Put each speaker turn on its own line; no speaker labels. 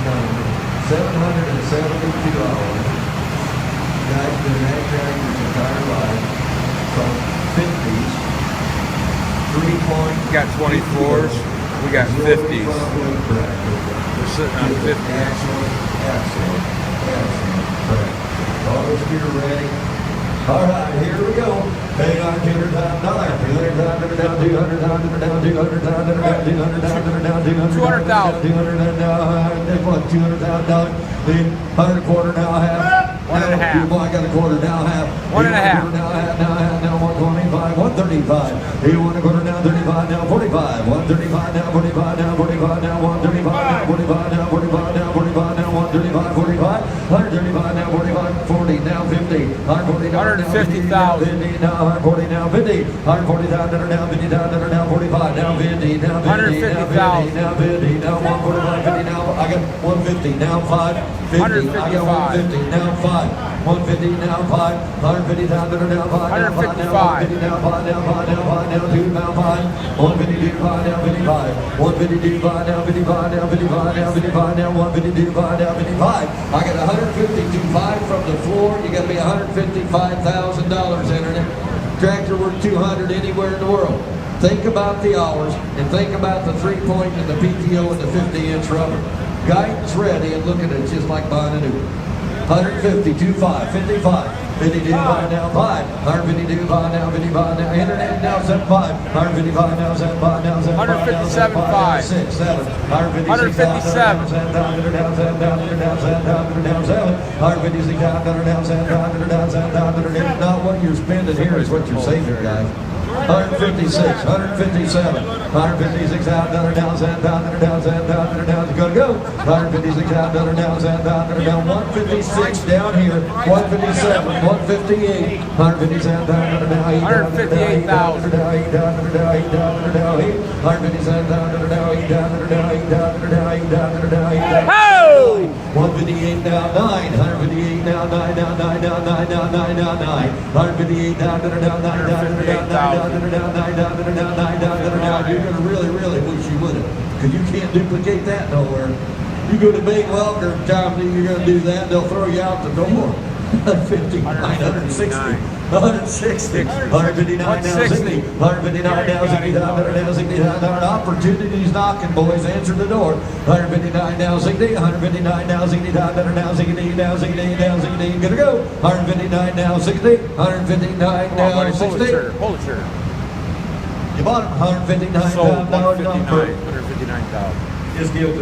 number, $772. Guy's been in ag tractor his entire life. So 50s, 3-point.
We got 24s. We got 50s.
Correct.
We're sitting on 50s.
Excellent. Correct. Auto steer ready. All right, here we go. Hey, $200 down, $200 down, $200 down, $200 down, $200 down, $200 down, $200 down, $200 down, $200 down, $200 down, they want $200 down, then 100 a quarter, now half.
1 and a half.
Your boy got a quarter, now half.
1 and a half.
Now 125, 135. He won a quarter, now 35, now 45. 135, now 45, now 45, now 135, now 45, now 45, now 45, now 135, 45. 135, now 45, 40, now 50. 140, now
150,000.
50, now 140, now 50. 140 down, now 50 down, now 45, now 50, now 50, now 50, now 145, 50, now I got 150, now 5, 50, I got 150, now 5. 150 now 5, 150 down, now 5, now 5, now 150 now 5, now 5, now 5, now 2, now 5, 152 5, now 55, 152 5, now 55, now 55, now 55, now 152 5, now 55. I got 152 5 from the floor. You got to be $155,000 entering it. Tractor worth 200 anywhere in the world. Think about the hours and think about the 3-point and the PTO and the 50-inch rubber. Guidance ready and looking at it just like buying a new one. 152, 5, 55, 52, 5, now 5, 152, 5, now 55, now internet, now 75, 155, now 75, now 75,
157.5,
6, 7,
157,
7, down, down, 7, down, down, 7, down, down, 7, 156, down, down, 7, down, down, 7, down, not what you're spending here is what you're saving, guys. 156, 157, 156 out, down, 7, down, 7, down, go to go. 156 out, down, 7, down, 156 down here, 157, 158, 157 down,
158,000.
158 down, 9, 158 down, 9, down, 9, down, 9, down, 9, down, 9, 158 down, down, 9, down, 9, down. You're going to really wish you would have, because you can't duplicate that nowhere. You go to Big Welker, time you're going to do that, they'll throw you out the door. 159, 160, 160, 159 now 60, 159 now 60, now 60, opportunities knocking, boys, answer the door. 159 now 60, 159 now 60, now 60, now 60, now 60, gonna go. 159 now 60, 159 now 60.
Pull the trigger.
You bought him 159,000.
Sold 159,000.
Just give it to